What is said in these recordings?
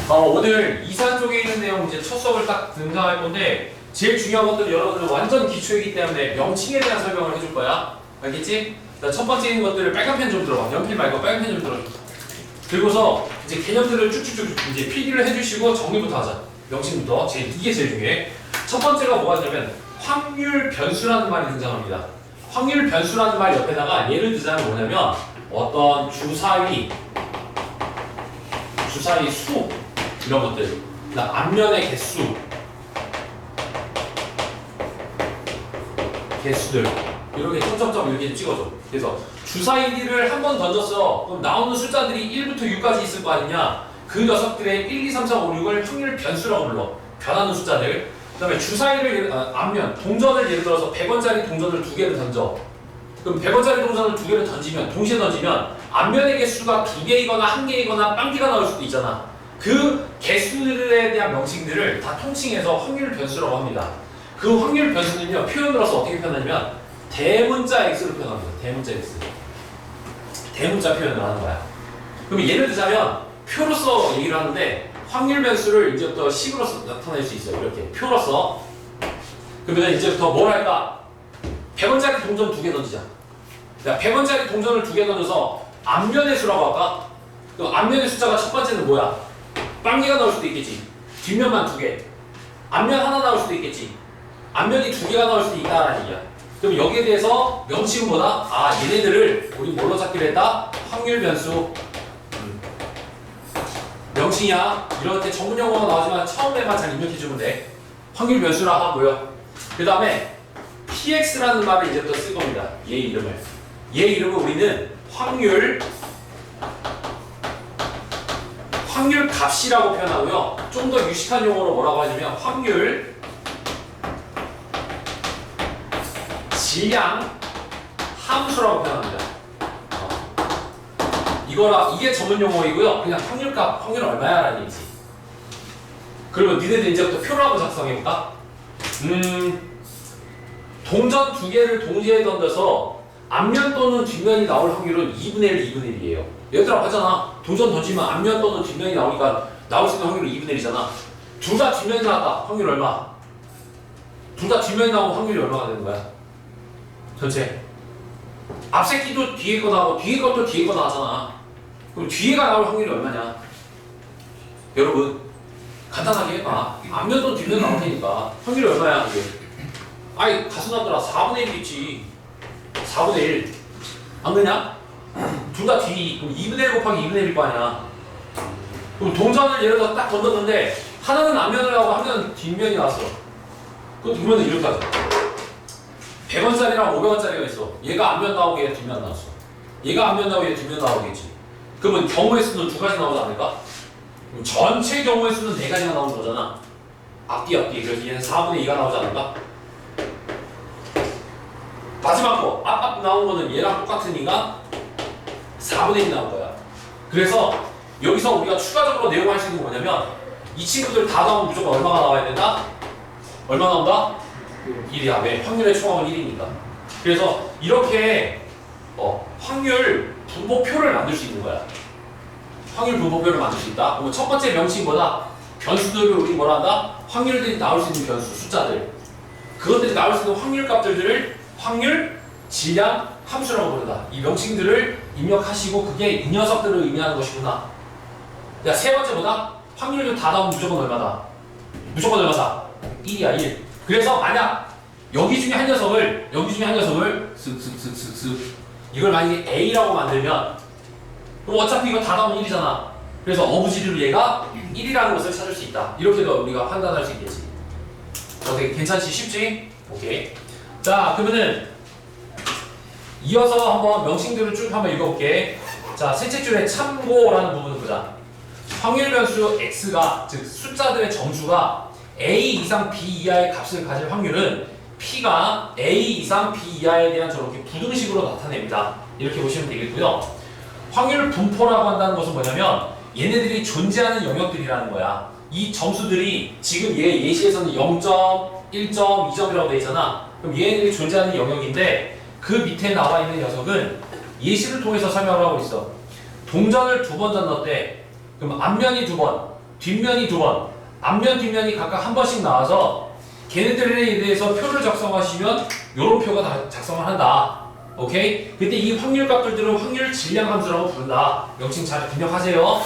오늘 이산 쪽에 있는 내용 이제 첫 수업을 딱 등장할 건데 제일 중요한 것들은 여러분들 완전 기초이기 때문에 명칭에 대한 설명을 해줄 거야. 알겠지? 자, 첫 번째 있는 것들을 빨간 펜 좀 들어봐. 연필 말고 빨간 펜 좀 들어줘. 그리고서 이제 개념들을 쭉쭉쭉 이제 필기를 해주시고 정리부터 하자. 명칭부터. 이게 제일 중요해. 첫 번째가 뭐가 되냐면 확률 변수라는 말이 등장합니다. 확률 변수라는 말 옆에다가 예를 들자면 뭐냐면 어떤 주사위 수 이런 것들, 그다음 앞면의 개수들 이렇게 점점점 이렇게 찍어줘. 그래서 주사위를 한 번 던졌어. 그럼 나오는 숫자들이 1부터 6까지 있을 거 아니냐? 그 녀석들의 1, 2, 3, 4, 5, 6을 확률 변수라고 불러. 변하는 숫자들. 그 다음에 주사위를 앞면 동전을 예를 들어서 100원짜리 동전을 2개를 던져. 그럼 100원짜리 동전을 2개를 던지면 동시에 던지면 앞면의 개수가 2개이거나 1개이거나 빵개가 나올 수도 있잖아. 그 개수들에 대한 명칭들을 다 통칭해서 확률 변수라고 합니다. 그 확률 변수는요, 표현으로서 어떻게 표현하냐면 대문자 x로 표현합니다. 대문자 x. 대문자 표현을 하는 거야. 그럼 예를 들자면 표로서 얘기를 하는데 확률 변수를 이제부터 식으로서 나타낼 수 있어요. 이렇게 표로서. 그러면 이제부터 뭘 할까? 100원짜리 동전 2개 던지자. 100원짜리 동전을 2개 던져서 앞면의 수라고 할까? 그럼 앞면의 숫자가 첫 번째는 뭐야? 빵개가 나올 수도 있겠지. 뒷면만 2개. 앞면 하나 나올 수도 있겠지. 앞면이 2개가 나올 수도 있다라는 얘기야. 그럼 여기에 대해서 명칭은 뭐다? 아, 얘네들을 우리 뭘로 찾기로 했다? 확률 변수. 명칭이야. 이렇게 전문 용어가 나오지만 처음에만 잘 입력해주면 돼. 확률 변수라 하고요. 그 다음에 px라는 말을 이제부터 쓸 겁니다. 얘 이름을. 얘 이름을 우리는 확률 값이라고 표현하고요. 좀 더 유식한 용어로 뭐라고 하냐면 확률 질량 함수라고 표현합니다. 이게 전문 용어이고요. 그냥 확률값, 확률 얼마야 라는 얘기지. 그리고 니네들 이제부터 표를 한번 작성해볼까? 동전 2개를 동시에 던져서 앞면 또는 뒷면이 나올 확률은 2분의 1, 2분의 1이에요. 얘들아 봤잖아. 동전 던지면 앞면 또는 뒷면이 나오니까 나올 수 있는 확률은 2분의 1이잖아. 둘 다 뒷면이 나왔다. 확률 얼마? 둘 다 뒷면이 나오면 확률이 얼마가 되는 거야? 전체. 앞새끼도 뒤에 거 나오고 뒤에 것도 뒤에 거 나왔잖아. 그럼 뒤에가 나올 확률이 얼마냐? 여러분 간단하게 해봐. 앞면도 뒷면 나올 테니까 확률이 얼마야 이게? 아이 가수나더라. 4분의 1이겠지. 4분의 1. 안 그냐? 둘 다 뒤. 그럼 2분의 1 곱하기 2분의 1일 거 아니야. 그럼 동전을 예를 들어 딱 던졌는데 하나는 앞면을 하고 하나는 뒷면이 나왔어. 그럼 뒷면은 이렇게 하자. 100원짜리랑 500원짜리가 있어. 얘가 앞면 나오고 얘가 뒷면 나왔어. 얘가 앞면 나오고 얘가 뒷면 나오겠지. 그러면 경우의 수는 2가지 나오지 않을까? 그럼 전체 경우의 수는 4가지가 나오는 거잖아. 앞뒤. 그래서 얘는 4분의 2가 나오지 않을까? 마지막 거, 앞 나온 거는 얘랑 똑같으니까 4분의 1이 나올 거야. 그래서 여기서 우리가 추가적으로 내용할 수 있는 게 뭐냐면 이 친구들 다 나오면 무조건 얼마가 나와야 된다? 얼마 나온다? 1이야. 왜? 확률의 총합은 1이니까. 그래서 이렇게 확률 분모표를 만들 수 있는 거야. 확률 분모표를 만들 수 있다. 그럼 첫 번째 명칭이 뭐다? 변수들을 우리 뭐라 한다? 확률들이 나올 수 있는 변수, 숫자들. 그것들이 나올 수 있는 확률 값들을 확률, 질량, 함수라고 부른다. 이 명칭들을 입력하시고 그게 이 녀석들을 의미하는 것이구나. 야, 세 번째 뭐다? 확률을 다 나오면 무조건 얼마다? 무조건 얼마다? 1이야, 1. 그래서 만약 여기 중에 한 녀석을 쓱 이걸 만약에 A라고 만들면 그럼 어차피 이거 다 나오면 1이잖아. 그래서 어부지리로 얘가 1이라는 것을 찾을 수 있다. 이렇게도 우리가 판단할 수 있겠지. 어떻게 괜찮지? 쉽지? 오케이. 자, 그러면은 이어서 한번 명칭들을 쭉 한번 읽어볼게. 자, 셋째 줄에 참고라는 부분을 보자. 확률 변수 x가, 즉 숫자들의 정수가 a 이상 b 이하의 값을 가질 확률은 p가 a 이상 b 이하에 대한 저렇게 부등식으로 나타냅니다. 이렇게 보시면 되겠고요. 확률 분포라고 한다는 것은 뭐냐면 얘네들이 존재하는 영역들이라는 거야. 이 점수들이 지금 얘 예시에서는 0점, 1점, 2점이라고 되어 있잖아. 그럼 얘네들이 존재하는 영역인데 그 밑에 나와 있는 녀석은 예시를 통해서 설명을 하고 있어. 동전을 2번 던졌대. 그럼 앞면이 2번, 뒷면이 2번, 앞면 뒷면이 각각 한 번씩 나와서 걔네들에 대해서 표를 작성하시면 요런 표가 다 작성을 한다. 오케이? 그때 이 확률 값들은 확률 질량 함수라고 부른다. 명칭 잘 기억하세요.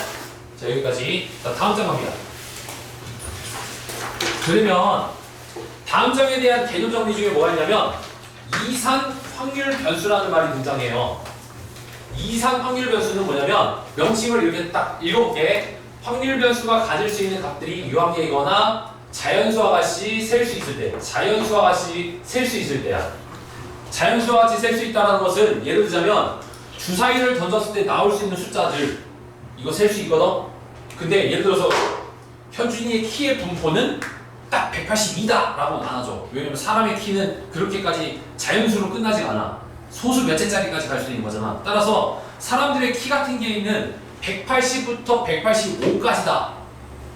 자, 여기까지. 자, 다음 장 갑니다. 그러면 다음 장에 대한 개념 정리 중에 뭐가 있냐면 이산 확률 변수라는 말이 등장해요. 이산 확률 변수는 뭐냐면 명칭을 이렇게 딱 읽어볼게. 확률 변수가 가질 수 있는 값들이 유한계이거나 자연수와 같이 셀 수 있을 때, 자연수와 같이 셀 수 있을 때야. 자연수와 같이 셀 수 있다는 것은 예를 들자면 주사위를 던졌을 때 나올 수 있는 숫자들 이거 셀 수 있거든? 근데 예를 들어서 현준이의 키의 분포는 딱 182다 라고 안 하죠. 왜냐면 사람의 키는 그렇게까지 자연수로 끝나지 않아. 소수 몇째짜리까지 갈 수 있는 거잖아. 따라서 사람들의 키 같은 경우에는 180부터 185까지다.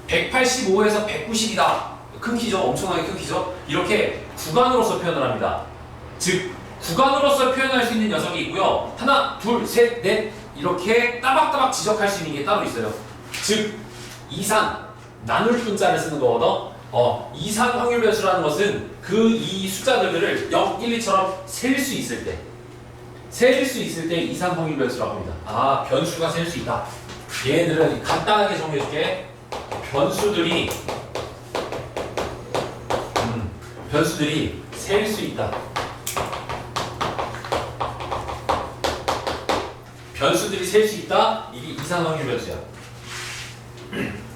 185에서 190이다. 큰 키죠. 엄청나게 큰 키죠. 이렇게 구간으로서 표현을 합니다. 즉 구간으로서 표현할 수 있는 녀석이 있고요. 하나, 둘, 셋, 넷 이렇게 따박따박 지적할 수 있는 게 따로 있어요. 즉 이산, 나눌 분자를 쓰는 거거든. 이산 확률 변수라는 것은 그 이 숫자들을 0, 1, 2처럼 셀 수 있을 때 이산 확률 변수라고 합니다. 아, 변수가 셀 수 있다. 얘네들은 간단하게 정리해줄게. 변수들이 셀 수 있다. 변수들이 셀 수 있다. 이게 이산 확률 변수야.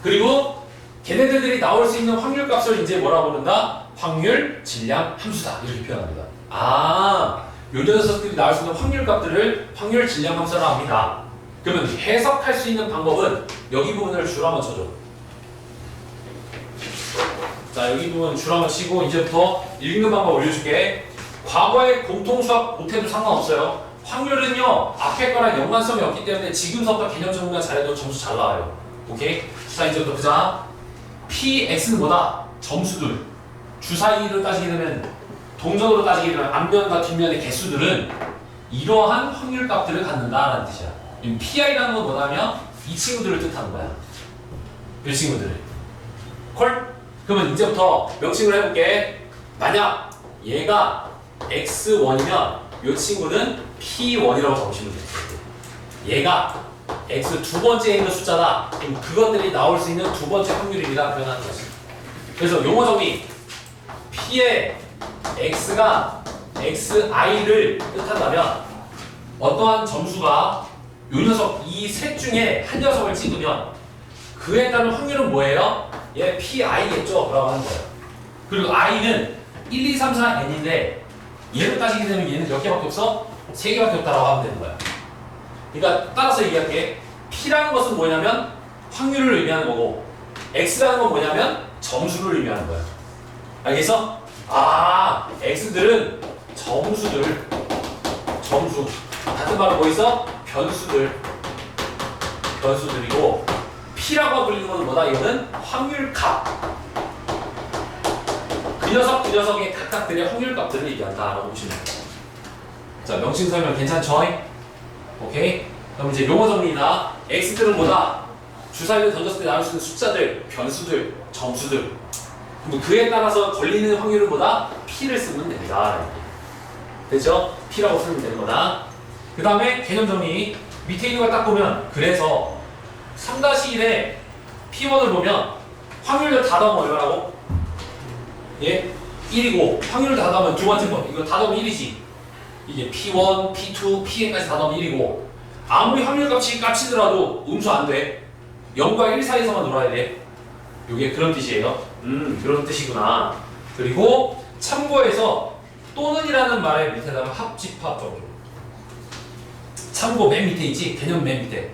그리고 걔네들이 나올 수 있는 확률 값을 이제 뭐라고 부른다? 확률 질량 함수다. 이렇게 표현합니다. 아, 요 녀석들이 나올 수 있는 확률 값들을 확률 질량 함수라고 합니다. 그러면 해석할 수 있는 방법은 여기 부분을 줄 한번 쳐줘. 자, 여기 부분 줄 한번 치고 이제부터 읽는 방법 올려줄게. 과거에 공통수학 못해도 상관없어요. 확률은요 앞에 거랑 연관성이 없기 때문에 지금서부터 개념 정리만 잘해도 점수 잘 나와요. 오케이? 자, 이제부터 보자. PX는 뭐다? 점수들. 주사위를 따지게 되면 동전으로 따지게 되면 앞면과 뒷면의 개수들은 이러한 확률 값들을 갖는다라는 뜻이야. PI라는 건 뭐냐면 이 친구들을 뜻하는 거야. 이 친구들을. 콜? 그러면 이제부터 명칭을 해볼게. 만약 얘가 X1이면 이 친구는 P1이라고 적으시면 돼. 얘가 X 두 번째에 있는 숫자다. 그럼 그것들이 나올 수 있는 두 번째 확률입니다. 표현하는 거지. 그래서 용어 정리. P의 X가 XI를 뜻한다면 어떠한 점수가 요 녀석 이 셋 중에 한 녀석을 찍으면 그에 따른 확률은 뭐예요? 얘 PI겠죠? 라고 하는 거예요. 그리고 I는 1, 2, 3, 4, N인데 얘를 따지게 되면 얘는 몇 개밖에 없어? 3개밖에 없다라고 하면 되는 거야. 그러니까 따라서 얘기할게. P라는 것은 뭐냐면 확률을 의미하는 거고 X라는 건 뭐냐면 점수를 의미하는 거야. 알겠어? 아, X들은 점수들. 점수. 같은 말은 뭐 있어? 변수들이고 P라고 불리는 건 뭐다? 이거는 확률값. 그 녀석의 각각들의 확률값들을 얘기한다라고 보시면 돼요. 자, 명칭 설명 괜찮죠? 오케이? 그럼 이제 용어 정리나 X들은 뭐다? 주사위를 던졌을 때 나올 수 있는 숫자들, 변수들, 점수들. 그럼 그에 따라서 걸리는 확률은 뭐다? P를 쓰면 됩니다. 됐죠? P라고 쓰면 되는 거다. 그 다음에 개념 정리. 밑에 있는 걸 딱 보면 그래서 3-1에 P1을 보면 확률을 다 더하면 얼마라고? 예? 1이고 확률을 다 더하면 두 번째 거 이거 다 더하면 1이지. 이게 P1, P2, Pn까지 다 더하면 1이고 아무리 확률값이 깝치더라도 음수 안 돼. 0과 1 사이에서만 놀아야 돼. 이게 그런 뜻이에요. 그런 뜻이구나. 그리고 참고해서 또는이라는 말의 밑에다가 합집합 적용. 참고 맨 밑에 있지? 개념 맨 밑에.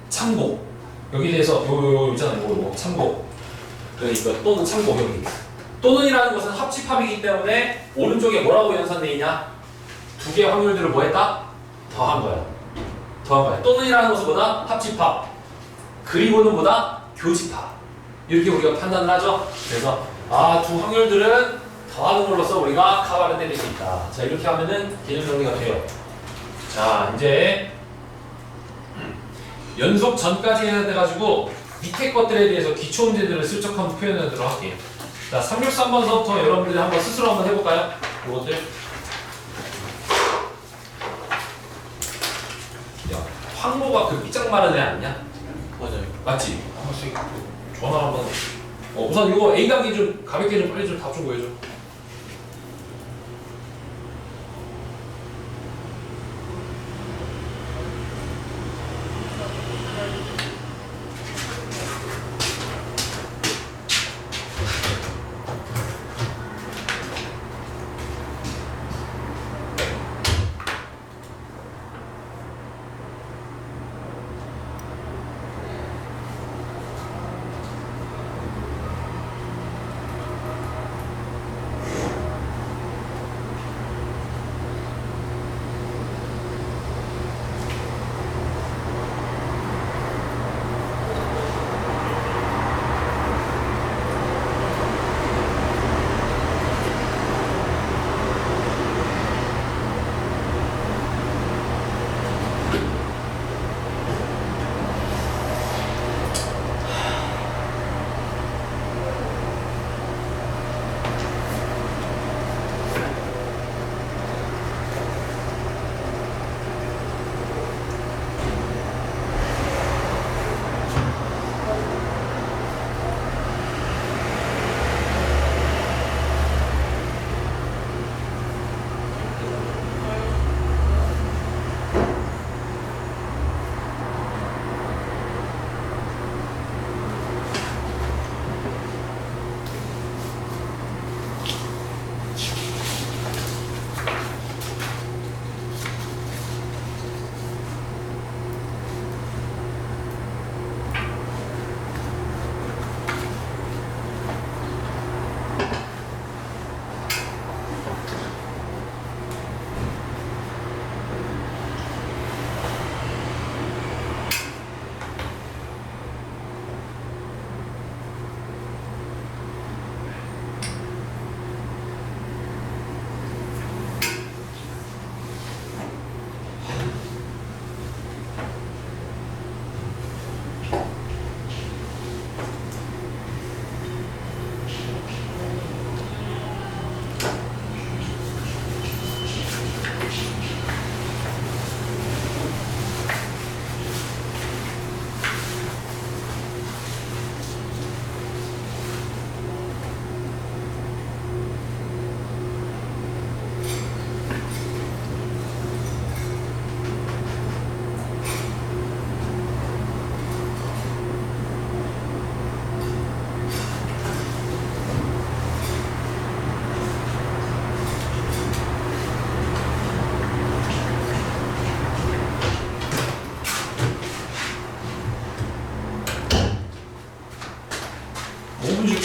참고. 여기 대해서 요 있잖아요. 요거 참고. 그러니까 또는 참고 여기. 또는이라는 것은 합집합이기 때문에 오른쪽에 뭐라고 연산되어 있냐? 두 개의 확률들을 뭐 했다? 더한 거야. 더한 거야. 또는이라는 것은 뭐다? 합집합. 그리고는 뭐다? 교집합. 이렇게 우리가 판단을 하죠. 그래서 두 확률들은 더하는 걸로써 우리가 카바를 때릴 수 있다. 자, 이렇게 하면은 개념 정리가 돼요. 자, 이제 연속 전까지 해야 돼가지고 밑에 것들에 대해서 기초 문제들을 슬쩍 한번 표현하도록 할게요. 자, 363번서부터 여러분들이 한번 스스로 한번 해볼까요? 이것들. 야, 황모가 그 삐짝 마른 애 아니냐? 맞아요. 맞지? 한 번씩 전화 한번. 우선 이거 A 단계 좀 가볍게 좀 빨리 좀 답 좀 보여줘.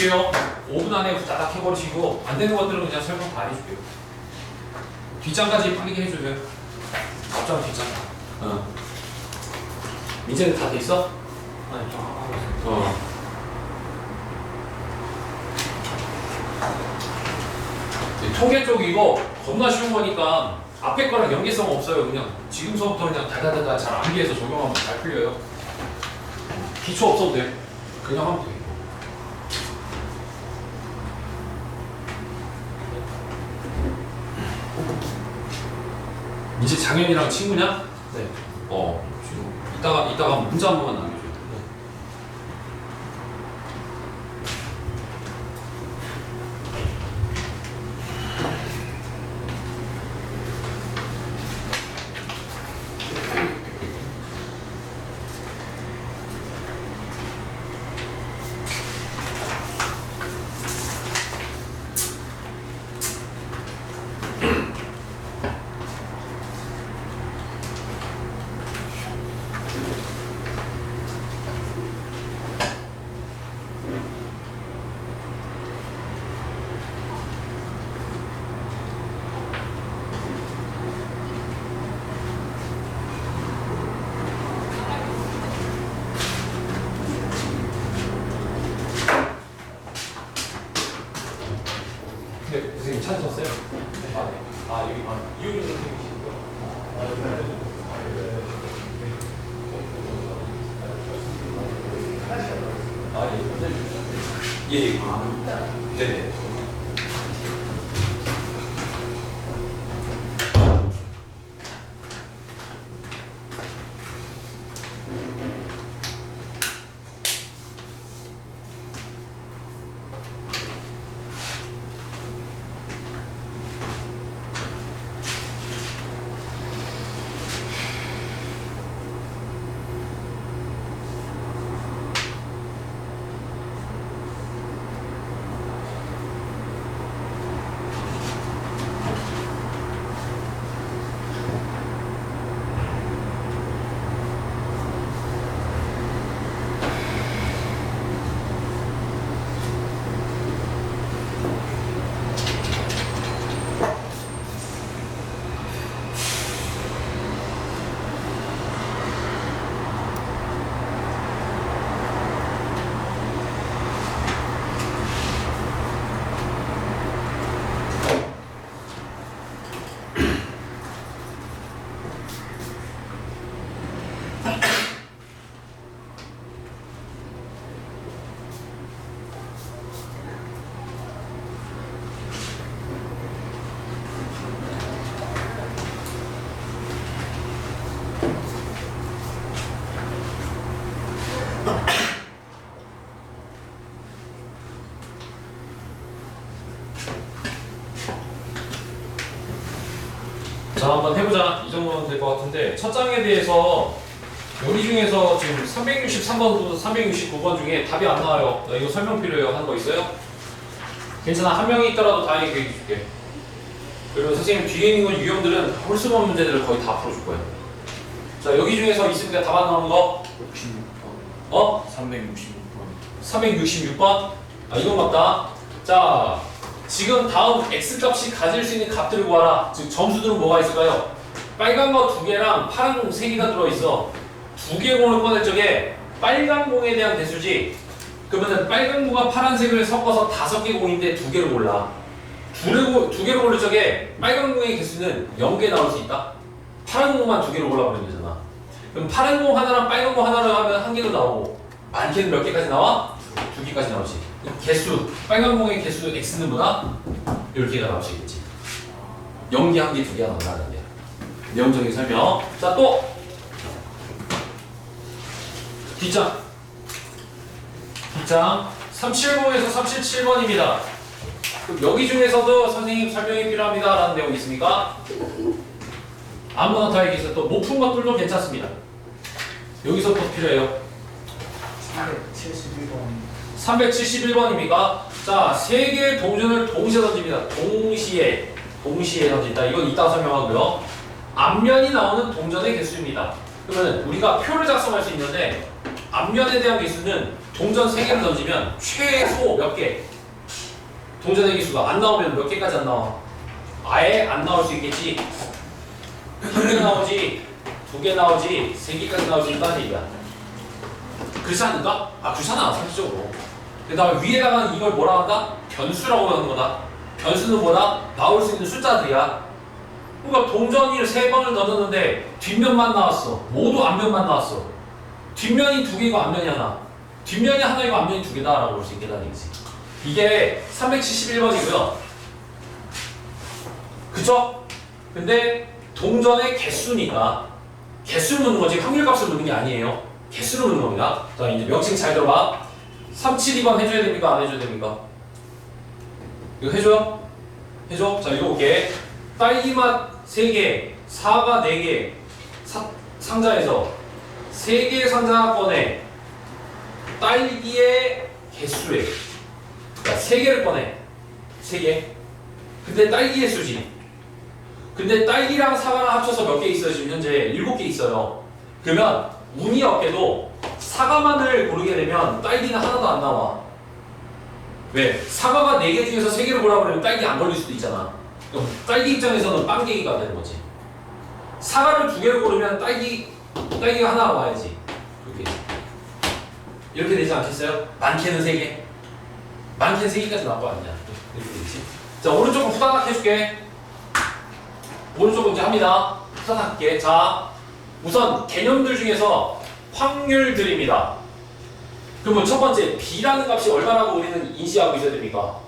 줄게요. 5분 안에 후다닥 해버리시고 안 되는 것들은 그냥 설명 다 해줄게요. 뒷장까지 빠르게 해줘요. 앞장 뒷장. 민재는 다 돼 있어? 아니, 저 하고 있어요. 통계 쪽 이거 겁나 쉬운 거니까 앞에 거랑 연계성 없어요. 그냥 지금서부터 그냥 달달달달 잘 암기해서 적용하면 잘 풀려요. 기초 없어도 돼. 그냥 하면 돼. 이제 장현이랑 친구냐? 네. 지금 이따가 문자 한 번만 남겨줘. 네, 선생님 찾으셨어요? 네. 여기 이효준 선생님이시고요. 예. 네네. 자, 한번 해보자. 이 정도면 될 것 같은데 첫 장에 대해서 여기 중에서 지금 363번부터 369번 중에 답이 안 나와요. 나 이거 설명 필요해요. 하는 거 있어요? 괜찮아. 한 명이 있더라도 다 얘기해 줄게. 그리고 선생님 뒤에 있는 건 유형들은 홀수범 문제들을 거의 다 풀어줄 거예요. 자, 여기 중에서 있으니까 답 안 나오는 거 66번. 어? 366번. 366번? 아, 이건 맞다. 자, 지금 다음 x값이 가질 수 있는 값들을 구하라. 즉 점수들은 뭐가 있을까요? 빨간 거 2개랑 파란 공 3개가 들어있어. 2개 공을 꺼낼 적에 빨간 공에 대한 대수지. 그러면 빨간 공과 파란색을 섞어서 5개 공인데 2개를 골라. 2개를 고를 적에 빨간 공의 개수는 0개 나올 수 있다. 파란 공만 2개를 골라버리면 되잖아. 그럼 파란 공 하나랑 빨간 공 하나를 하면 1개도 나오고 많게는 몇 개까지 나와? 2개까지 나오지. 개수, 빨간 공의 개수 x는 뭐다? 10개가 나올 수 있겠지. 0개, 1개, 2개가 나온다는 게 내용적인 설명. 자, 또 뒷장 370에서 377번입니다. 여기 중에서도 선생님 설명이 필요합니다 라는 내용이 있습니까? 아무나 다 얘기해서 또 못 푼 것들도 괜찮습니다. 여기서부터 필요해요. 371번입니까? 자, 3개의 동전을 동시에 던집니다. 동시에 던진다. 이건 이따 설명하고요. 앞면이 나오는 동전의 개수입니다. 그러면 우리가 표를 작성할 수 있는데 앞면에 대한 개수는 동전 3개를 던지면 최소 몇 개? 동전의 개수가 안 나오면 몇 개까지 안 나와? 아예 안 나올 수 있겠지. 1개 나오지, 2개 나오지, 3개까지 나올 수 있다는 얘기야. 그렇지 않을까? 아, 그렇잖아, 상식적으로. 그 다음에 위에다가 이걸 뭐라 한다? 변수라고 하는 거다. 변수는 뭐다? 나올 수 있는 숫자들이야. 그러니까 동전을 3번을 던졌는데 뒷면만 나왔어. 모두 앞면만 나왔어. 뒷면이 2개고 앞면이 하나. 뒷면이 하나이고 앞면이 2개다라고 볼 수 있겠다는 얘기지. 이게 371번이고요. 그쵸? 근데 동전의 개수니까 개수를 묻는 거지 확률값을 묻는 게 아니에요. 개수를 묻는 겁니다. 자, 이제 명칭 잘 들어봐. 372번 해줘야 됩니까? 안 해줘야 됩니까? 이거 해줘요? 해줘? 자, 읽어볼게. 딸기맛 3개, 사과 4개, 상자에서 3개의 상자 꺼내 딸기의 개수에, 그러니까 3개를 꺼내. 3개. 근데 딸기 개수지. 근데 딸기랑 사과랑 합쳐서 몇 개 있어요? 지금 현재 7개 있어요. 그러면 운이 없게도 사과만을 고르게 되면 딸기는 하나도 안 나와. 왜? 사과가 4개 중에서 3개를 고르라고 하면 딸기 안 걸릴 수도 있잖아. 그럼 딸기 입장에서는 빵개기가 되는 거지. 사과를 2개를 고르면 딸기가 하나 와야지. 이렇게 되지 않겠어요? 많게는 3개. 많게는 3개까지 나올 거 아니냐. 이렇게 되지. 자, 오른쪽은 후다닥 해줄게. 오른쪽은 이제 합니다. 후다닥 할게. 자, 우선 개념들 중에서 확률들입니다. 그러면 첫 번째 B라는 값이 얼마라고 우리는 인지하고 있어야 됩니까?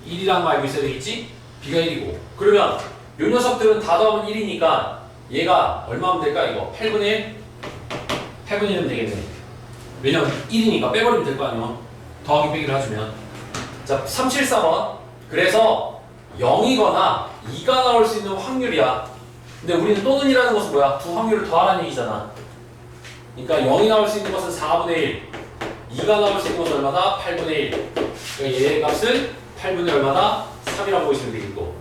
1이라는 거 알고 있어야 되겠지? B가 1이고 그러면 요 녀석들은 다 더하면 1이니까 얘가 얼마면 될까 이거? 8분의 1? 8분의 1이면 되겠네. 왜냐면 1이니까 빼버리면 될 거 아니야. 더하기 빼기를 해주면. 자, 374번. 그래서 0이거나 2가 나올 수 있는 확률이야. 근데 우리는 또는이라는 것은 뭐야? 두 확률을 더하라는 얘기잖아. 그러니까 0이 나올 수 있는 것은 4분의 1. 2가 나올 수 있는 것은 얼마다? 8분의 1. 그러니까 얘의 값은 8분의 얼마다? 3이라고 보시면 되겠고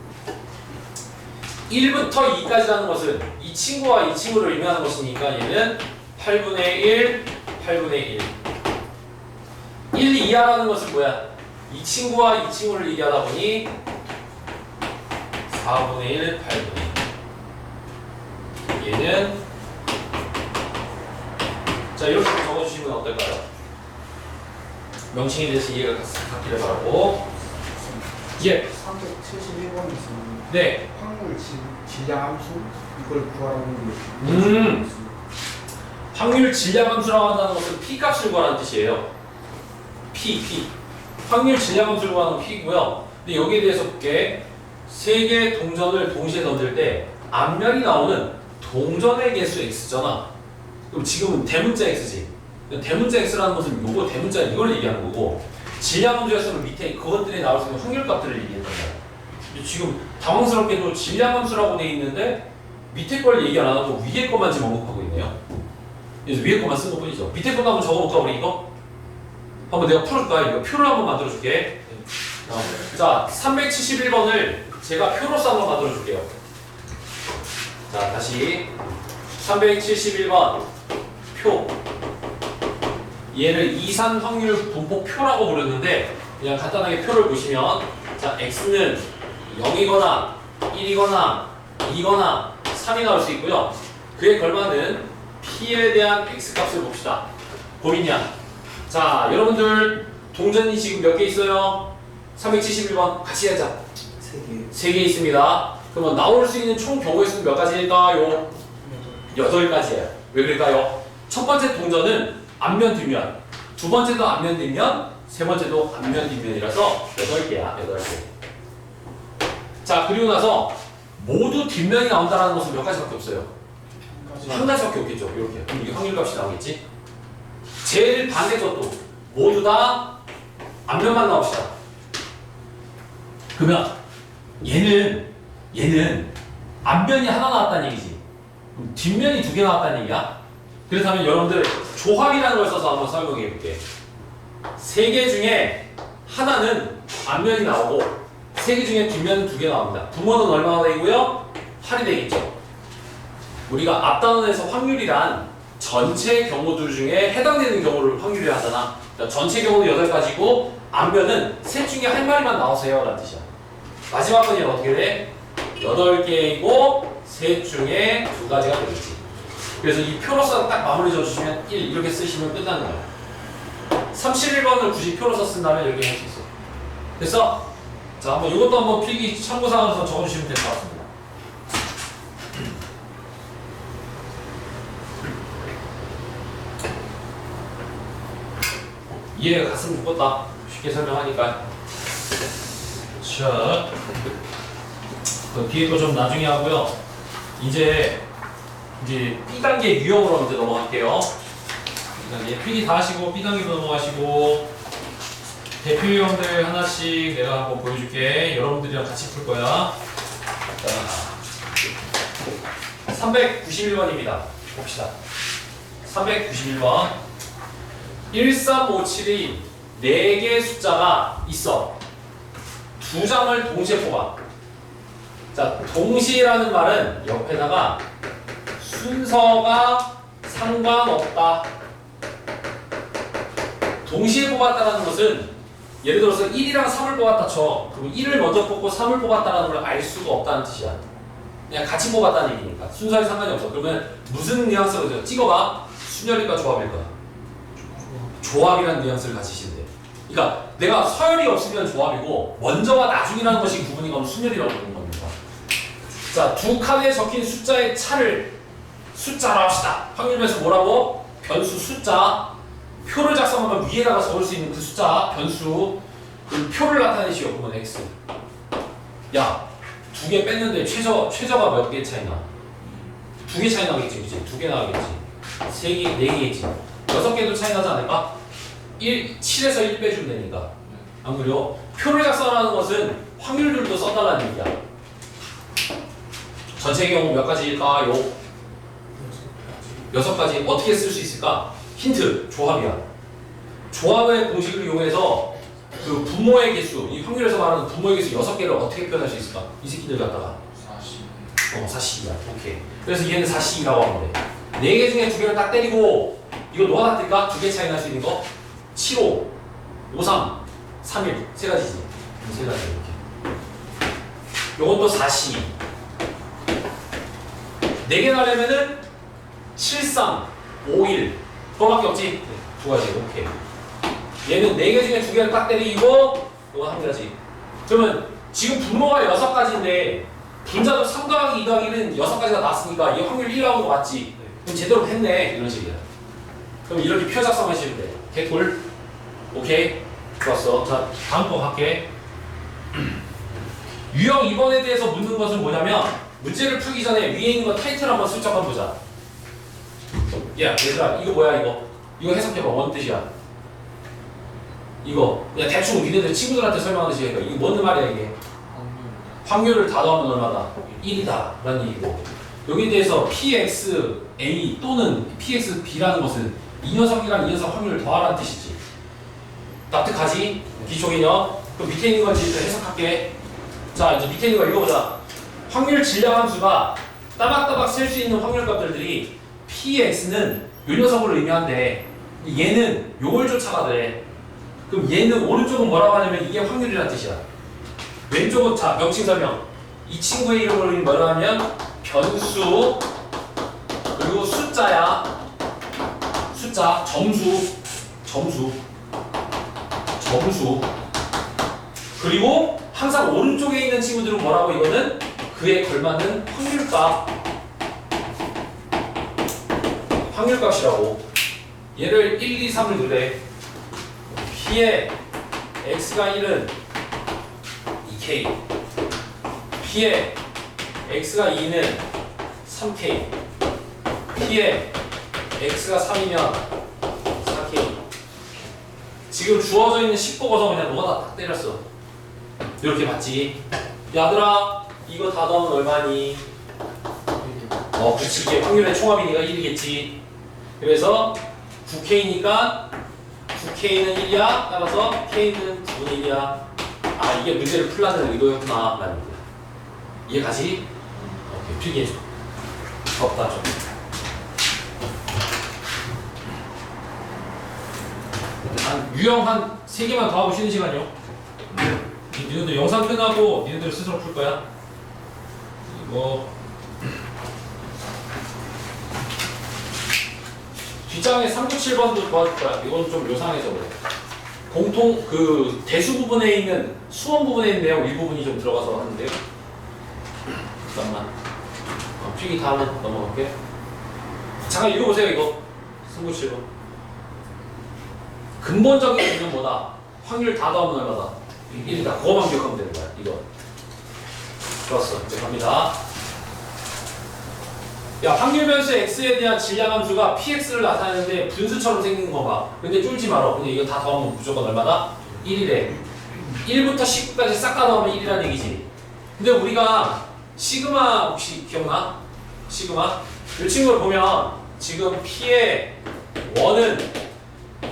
1부터 2까지라는 것은 이 친구와 이 친구를 의미하는 것이니까 얘는 8분의 1, 8분의 1 1 이하라는 것은 뭐야? 이 친구와 이 친구를 얘기하다 보니 4분의 1, 8분의 1 얘는 자 이렇게 적어주시면 어떨까요? 명칭에 대해서 이해가 갔기를 바라고 예. 371번이 있었는데 네. 확률 질량함수 이걸 구하라고 확률 질량함수라고 한다는 것은 P 값을 구하라는 뜻이에요. P. 확률 질량함수를 구하는 P고요. 근데 여기에 대해서 볼게. 세 개의 동전을 동시에 던질 때 앞면이 나오는 동전의 개수 X잖아. 그럼 지금은 대문자 X지. 대문자 X라는 것은 요거 대문자 이걸 얘기하는 거고 질량함수였으면 밑에 그것들이 나올 수 있는 확률값들을 얘기했단 말이야. 지금 당황스럽게도 질량함수라고 돼 있는데 밑에 걸 얘기 안 하고 위에 것만 지금 언급하고 있네요. 그래서 위에 것만 쓴 것뿐이죠. 밑에 것도 한번 적어볼까 우리 이거? 한번 내가 풀어줄까? 이거 표를 한번 만들어줄게. 자, 371번을 제가 표로서 한번 만들어줄게요. 자, 다시 371번 표. 얘를 이산 확률 분포표라고 부르는데 그냥 간단하게 표를 보시면 자 x는 0이거나 1이거나 2거나 3이 나올 수 있고요. 그에 걸맞는 p에 대한 x값을 봅시다. 보이냐? 자 여러분들 동전이 지금 몇 개 있어요? 371번 같이 하자. 3개 3개 있습니다. 그러면 나올 수 있는 총 경우의 수는 몇 가지일까요? 8가지예요. 왜 그럴까요? 첫 번째 동전은 앞면 뒷면, 두 번째도 앞면 뒷면, 세 번째도 앞면 뒷면이라서 8개야. 8개. 자 그리고 나서 모두 뒷면이 나온다는 것은 몇 가지밖에 없어요. 한 가지밖에 없겠죠. 이렇게. 그럼 이게 확률값이 나오겠지? 제일 반대쪽도 모두 다 앞면만 나옵시다. 그러면 얘는 앞면이 하나 나왔다는 얘기지. 그럼 뒷면이 2개 나왔다는 얘기야. 그렇다면 여러분들 조합이라는 걸 써서 한번 설명해 볼게. 3개 중에 하나는 앞면이 나오고 3개 중에 뒷면은 2개 나옵니다. 부모는 얼마나 되고요? 8이 되겠죠. 우리가 앞 단원에서 확률이란 전체 경우들 중에 해당되는 경우를 확률이라 하잖아. 그러니까 전체 경우는 8가지고 앞면은 셋 중에 한 마리만 나오세요 라는 뜻이야. 마지막 건이 어떻게 돼? 8개이고 셋 중에 2가지가 되겠지. 그래서 이 표로서 딱 마무리 져주시면 1 이렇게 쓰시면 끝나는 거야. 31번을 굳이 표로서 쓴다면 이렇게 할 수 있어. 됐어? 자 한번 이것도 한번 필기 참고사항으로 적어주시면 될 것 같습니다. 이해가 갔으면 좋겠다. 쉽게 설명하니까. 자, 그 뒤에 거 좀 나중에 하고요. 이제 B단계 유형으로 이제 넘어갈게요. B단계 필기 다 하시고 B단계로 넘어가시고 대표 유형들 하나씩 내가 한번 보여줄게. 여러분들이랑 같이 풀 거야. 자, 391번입니다. 봅시다. 391번 1357이 4개의 숫자가 있어. 2장을 동시에 뽑아. 자, 동시라는 말은 옆에다가 순서가 상관없다. 동시에 뽑았다는 것은 예를 들어서 1이랑 3을 뽑았다 쳐. 그럼 1을 먼저 뽑고 3을 뽑았다는 걸 알 수가 없다는 뜻이야. 그냥 같이 뽑았다는 얘기니까. 순서에 상관이 없어. 그러면 무슨 뉘앙스로 찍어봐. 순열일까 조합일까? 조합이라는 뉘앙스를 가지시면 돼. 그러니까 내가 서열이 없으면 조합이고 먼저와 나중이라는 것이 구분이 가면 순열이라고 부르는 겁니다. 자, 두 칸에 적힌 숫자의 차를 숫자로 합시다. 확률변수 뭐라고? 변수 숫자. 표를 작성하면 위에다가 적을 수 있는 그 숫자 변수 그 표를 나타내시오. 그러면 x. 야, 2개 뺐는데 최저가 몇 개 차이 나? 2개 차이 나겠지, 그치? 2개 나겠지. 3개, 4개겠지. 6개도 차이 나지 않을까? 7에서 1 빼주면 되니까. 안 그래요? 표를 작성하는 것은 확률들도 써달라는 얘기야. 전체 경우 몇 가지일까요? 6가지. 어떻게 쓸 수 있을까? 힌트, 조합이야. 조합의 공식을 이용해서 그 부모의 개수, 이 확률에서 말하는 부모의 개수 6개를 어떻게 표현할 수 있을까? 이 새끼들 갖다가 40이야. 오케이. 그래서 얘는 40이라고 하면 돼. 4개 중에 2개를 딱 때리고 이거 뭐가 같을까? 2개 차이 날 수 있는 거? 75, 53, 31. 3가지지. 3가지 이렇게. 요건 또 42. 4개 나려면은 73, 51. 그거밖에 없지? 2가지. 오케이. 얘는 4개 중에 2개를 딱 때리고 이건 1가지. 그러면 지금 분모가 6가지인데 분자도 3 더하기 2 더하기는 6가지가 나왔으니까 이 확률 1나오는 거 맞지? 그럼 제대로 했네. 이런 식이야. 그럼 이렇게 표 작성하시면 돼. 개꿀. 오케이. 좋았어. 자, 다음 거 갈게. 유형 2번에 대해서 묻는 것은 뭐냐면 문제를 풀기 전에 위에 있는 거 타이틀 한번 슬쩍 한번 보자. 야, 얘들아, 이거 뭐야 이거? 이거 해석해봐. 뭔 뜻이야? 이거 야 대충 니네들 친구들한테 설명하듯이 해봐. 이게 뭔 말이야 이게? 확률을 다 더하면 얼마다? 1이다 라는 얘기고, 여기에 대해서 PXA 또는 PXB라는 것은 이 녀석이랑 이 녀석 확률을 더하라는 뜻이지. 납득하지? 기초 개념. 그럼 밑에 있는 건 이제 해석할게. 자, 이제 밑에 있는 거 읽어보자. 확률 질량 함수가 따박따박 셀 수 있는 확률 값들이 PX는 이 녀석을 의미한대. 얘는 요걸 쫓아가더래. 그럼 얘는 오른쪽은 뭐라고 하냐면 이게 확률이라는 뜻이야. 왼쪽은 자 명칭 설명. 이 친구의 이름을 뭐라고 하면 변수 그리고 숫자야. 숫자 점수 그리고 항상 오른쪽에 있는 친구들은 뭐라고? 이거는 그에 걸맞는 확률값이라고. 얘를 1, 2, 3을 넣으래. P의 X가 1은 2K, P의 X가 2는 3K, P의 X가 3이면 4K. 지금 주어져 있는 10 보고서 그냥 너가 다 때렸어. 이렇게 봤지? 야들아, 이거 다 더하면 얼마니? 그렇지. 이게 확률의 총합이니까 1이겠지. 그래서 9K니까 9K는 1이야. 따라서 K는 9분의 1이야. 아, 이게 문제를 풀라는 의도였구나 라는 거야. 이해가지? 오케이, 필기해줘. 덥다 좀. 유형 한 3개만 더 하고 쉬는 시간이요. 니네들 영상 끝나고 니네들 스스로 풀 거야. 이거 뒷장에 397번도 도와줄 거야. 이건 좀 요상해서 그래. 공통 그 대수 부분에 있는 수원 부분에 있는 내용 일부분이 좀 들어가서 하는데요. 잠깐만. 필기 다음에 넘어갈게. 잠깐 읽어보세요. 이거 397번. 근본적인 의미는 뭐다? 확률 다 더하면 얼마다? 1이다. 그거만 기억하면 되는 거야. 이거. 좋았어. 이제 갑니다. 야, 확률 변수 x에 대한 질량 함수가 px를 나타내는데 분수처럼 생긴 거 봐. 근데 쫄지 말어. 근데 이거 다 더하면 무조건 얼마다? 1이래. 1부터 19까지 싹 다 더하면 1이라는 얘기지. 근데 우리가 시그마 혹시 기억나? 시그마? 이 친구를 보면 지금 p의 1은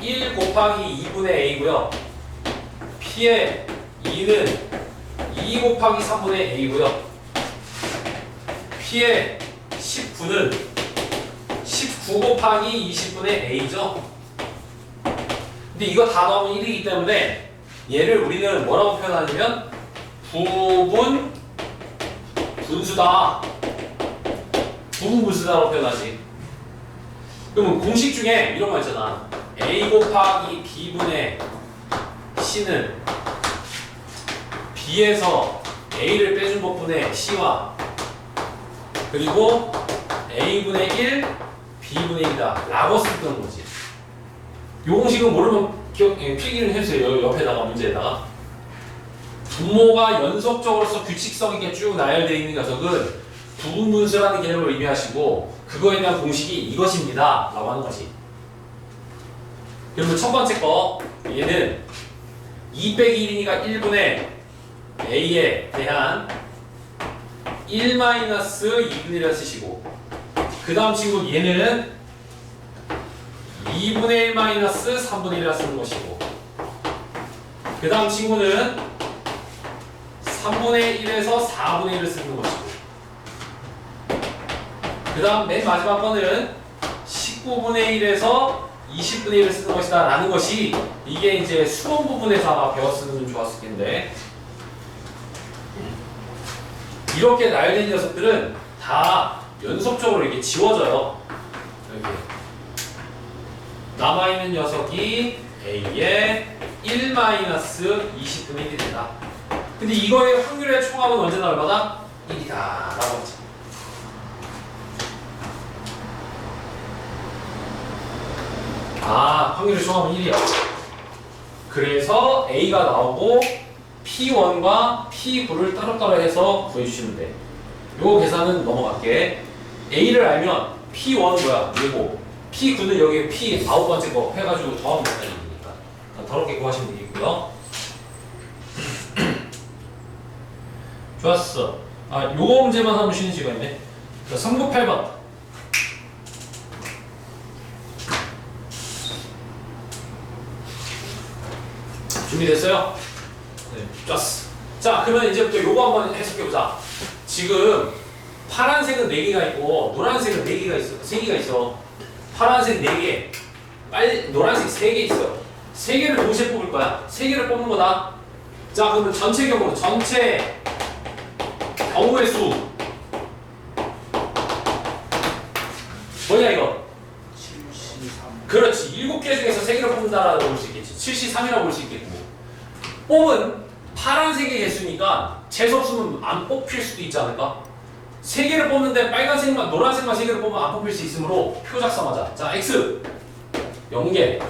1 곱하기 2분의 a고요. p의 2는 2 곱하기 3분의 a고요. p의 19는 19 곱하기 20분의 a죠. 근데 이거 다 넣으면 1이기 때문에 얘를 우리는 뭐라고 표현하냐면 부분 분수다. 부분 분수다라고 표현하지. 그러면 공식 중에 이런 거 있잖아. a 곱하기 b분의 c는 b에서 a를 빼준 것분의 c와 그리고 a분의 1, b분의 1이다 라고 쓰는 거지. 요 공식은 모르면 필기를 해주세요. 옆에다가 문제에다가. 분모가 연속적으로서 규칙성 있게 쭉 나열되어 있는 녀석은 부분분수라는 개념을 의미하시고 그거에 대한 공식이 이것입니다 라고 하는 거지. 그러면 첫 번째 거 얘는 2 빼기 1이니까 1분의 a에 대한 1 마이너스 2분의 1을 쓰시고 그 다음 친구 얘는 2분의 1 마이너스 3분의 1이라 쓰는 것이고 그 다음 친구는 3분의 1에서 4분의 1을 쓰는 것이고 그 다음 맨 마지막 거는 19분의 1에서 20분의 1을 쓰는 것이다 라는 것이 이게 이제 수원 부분에서 아마 배웠으면 좋았을 텐데 이렇게 나열된 녀석들은 다 연속적으로 이렇게 지워져요. 이렇게 남아있는 녀석이 A의 1-20분의 1이 된다. 근데 이거의 확률의 총합은 언제나 얼마나? 1이다 라고 하지. 아, 확률의 총합은 1이야. 그래서 A가 나오고 P1과 P9를 따로따로 해서 구해주시면 돼. 요거 계산은 넘어갈게. A를 알면 P1 뭐야? 얘고 P9는 여기 P 9번째 거 해가지고 더하면 된다는 얘기니까 더럽게 구하시면 되겠고요. 좋았어. 아, 요거 문제만 하면 쉬는 시간이네. 자, 3구 8번. 준비됐어요? 네, 좋았어. 자, 그러면 이제부터 요거 한번 해석해보자. 지금 파란색은 4개가 있고 노란색은 4개가 있어. 3개가 있어. 파란색 4개, 노란색 3개 있어. 3개를 동시에 뽑을 거야. 3개를 뽑는 거다. 자, 그러면 전체 경우, 전체 경우의 수 뭐냐 이거? 73. 그렇지. 7개 중에서 3개를 뽑는다라고 볼 수 있겠지. 73이라고 볼 수 있겠고. 뽑은 파란색의 개수니까 재수없으면 안 뽑힐 수도 있지 않을까? 3개를 뽑는데 빨간색만, 노란색만 3개를 뽑으면 안 뽑힐 수 있으므로 표 작성하자. 자, X 0개,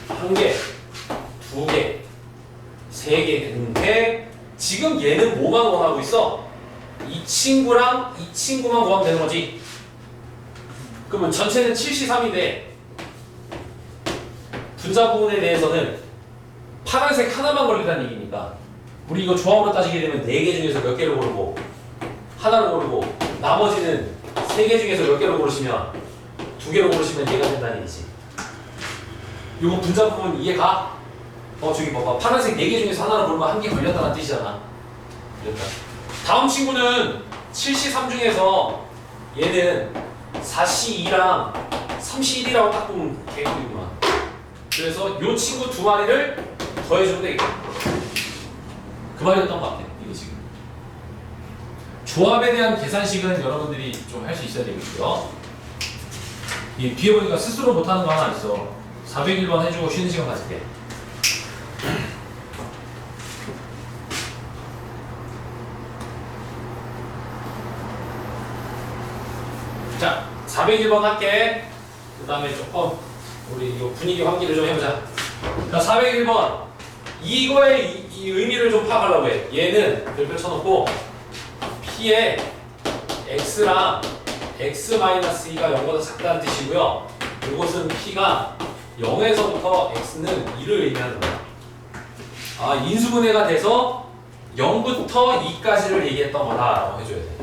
1개, 2개, 3개 됐는데 지금 얘는 뭐만 원하고 있어? 이 친구랑 이 친구만 구하면 되는 거지. 그러면 전체는 73인데 분자 부분에 대해서는 파란색 하나만 걸리라는 얘기니까 우리 이거 조합으로 따지게 되면 4개 중에서 몇 개를 고르고 하나를 고르고 나머지는 3개 중에서 몇 개를 고르시면 2개를 고르시면 얘가 된다는 얘기지. 이거 분자 부분 이해가? 저기 봐봐. 파란색 4개 중에서 하나를 고르면 1개 걸렸다는 뜻이잖아. 그러니까. 다음 친구는 73 중에서 얘는 4C2랑 3C1이라고 딱 보면 개꿀이구만. 그래서 요 친구 2마리를 더해주면 되겠다. 그 말이었던 것 같아. 이게 지금. 조합에 대한 계산식은 여러분들이 좀 할 수 있어야 되겠고요. 이 뒤에 보니까 스스로 못하는 거 하나 있어. 401번 해주고 쉬는 시간 가질게. 자, 401번 할게. 그 다음에 조금 우리 이거 분위기 환기를 좀 해보자. 자, 401번. 이거의 이 의미를 좀 파악하려고 해. 얘는 별표 쳐놓고 P에 X랑 X-2가 0보다 작다는 뜻이고요. 이것은 P가 0에서부터 X는 2를 의미하는 거야. 아, 인수분해가 돼서 0부터 2까지를 얘기했던 거다라고 해줘야 돼.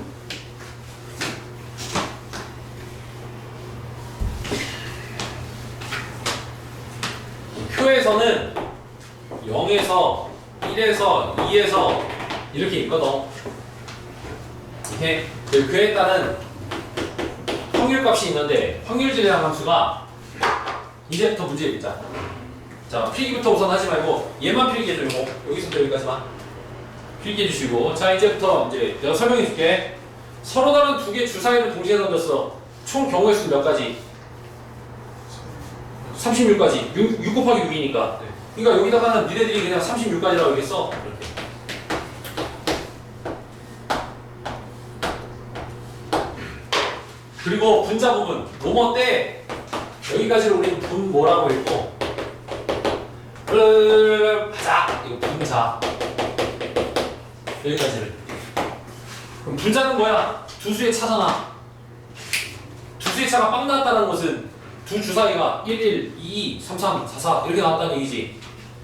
표에서는 0에서 1에서 2에서 이렇게 있거든. 이렇게 그에 따른 확률값이 있는데 확률질량 함수가 이제부터 문제 읽자. 자, 필기부터 우선 하지 말고 얘만 필기해줘. 이거 여기서부터 여기까지만 필기해 주시고, 자, 이제부터 이제 내가 설명해 줄게. 서로 다른 2개 주사위를 동시에 던졌어. 총 경우의 수는 몇 가지? 36가지. 6 곱하기 6이니까. 그러니까 여기다가는 니네들이 그냥 36가지라고 얘기했어. 이렇게. 그리고 분자 부분. 로머 때 여기까지를 우리는 분 뭐라고 했고 가자. 이거 분자. 여기까지를. 그럼 분자는 뭐야? 두 수의 차잖아. 두 수의 차가 빵 나왔다는 것은 두 주사위가 1, 1, 2, 2, 3, 3, 4, 4 이렇게 나왔다는 얘기지.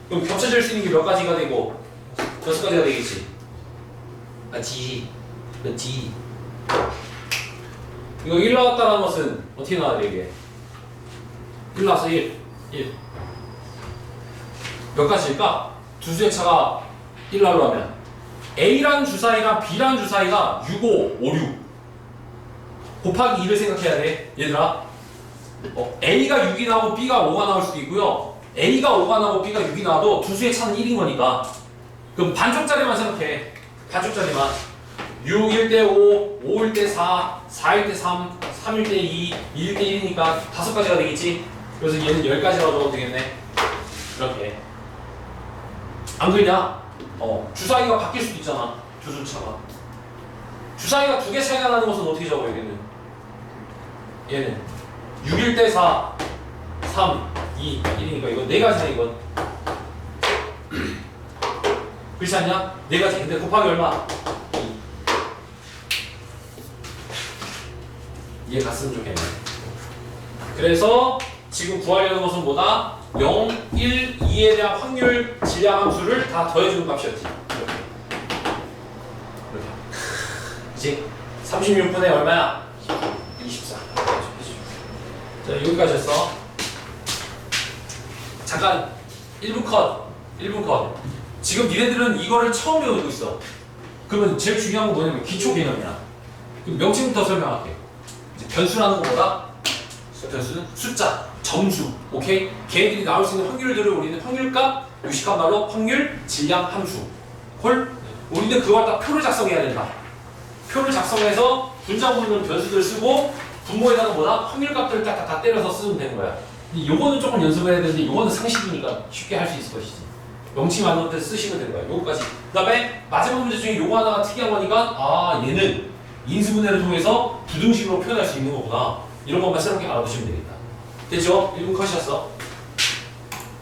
그럼 겹쳐질 수 있는 게 몇 가지가 되고 6가지가 되겠지. 맞지? 맞지? 이거 1 나왔다는 것은 어떻게 나와야 돼 이게? 1 나왔어 1 몇 가지일까? 두 수의 차가 1 나오려면 A라는 주사위랑 B라는 주사위가 6, 5, 5, 6 곱하기 2를 생각해야 돼 얘들아. A가 6이 나오고 B가 5가 나올 수도 있고요. A가 5가 나오고 B가 6이 나와도 두 수의 차는 1인 거니까. 그럼 반쪽짜리만 생각해. 반쪽짜리만. 6일 때 5, 5일 때 4, 4일 때 3, 3일 때 2, 2일 때 1이니까 5가지가 되겠지. 그래서 얘는 10가지라고 적어도 되겠네. 이렇게. 안 그러냐? 주사위가 바뀔 수도 있잖아. 두 수차가. 주사위가 두 개 차이가 나는 것은 어떻게 적어요, 얘는 6일 때 4, 3, 2, 1이니까 이건 4가지네, 이건. 그렇지 않냐? 4가지. 근데 곱하기 얼마? 2. 이해 갔으면 좋겠네. 그래서 지금 구하려는 것은 뭐다? 0, 1, 2에 대한 확률 질량 함수를 다 더해주는 값이었지. 이렇게. 그치? 36분의 얼마야? 24. 자, 여기까지 했어. 잠깐 1분 컷. 지금 니네들은 이거를 처음 배우고 있어. 그러면 제일 중요한 건 뭐냐면 기초 개념이야. 그럼 명칭부터 설명할게. 이제 변수라는 건 뭐다? 변수는 숫자, 정수, 오케이? 걔네들이 나올 수 있는 확률들을 우리는 확률값, 유식값 말로 확률, 질량, 함수. 콜? 우리는 그걸 다 표를 작성해야 된다. 표를 작성해서 분자 부르는 변수들 쓰고 분모에다가 뭐다? 확률값들을 다 때려서 쓰면 되는 거야. 근데 요거는 조금 연습을 해야 되는데 요거는 상식이니까 쉽게 할 수 있을 것이지. 명칭 많은 것들 쓰시면 되는 거야. 요거까지. 그 다음에 마지막 문제 중에 요거 하나가 특이한 거니까 얘는 인수분해를 통해서 부등식으로 표현할 수 있는 거구나. 이런 것만 새롭게 알아두시면 되겠다. 됐죠? 1분 컷이었어.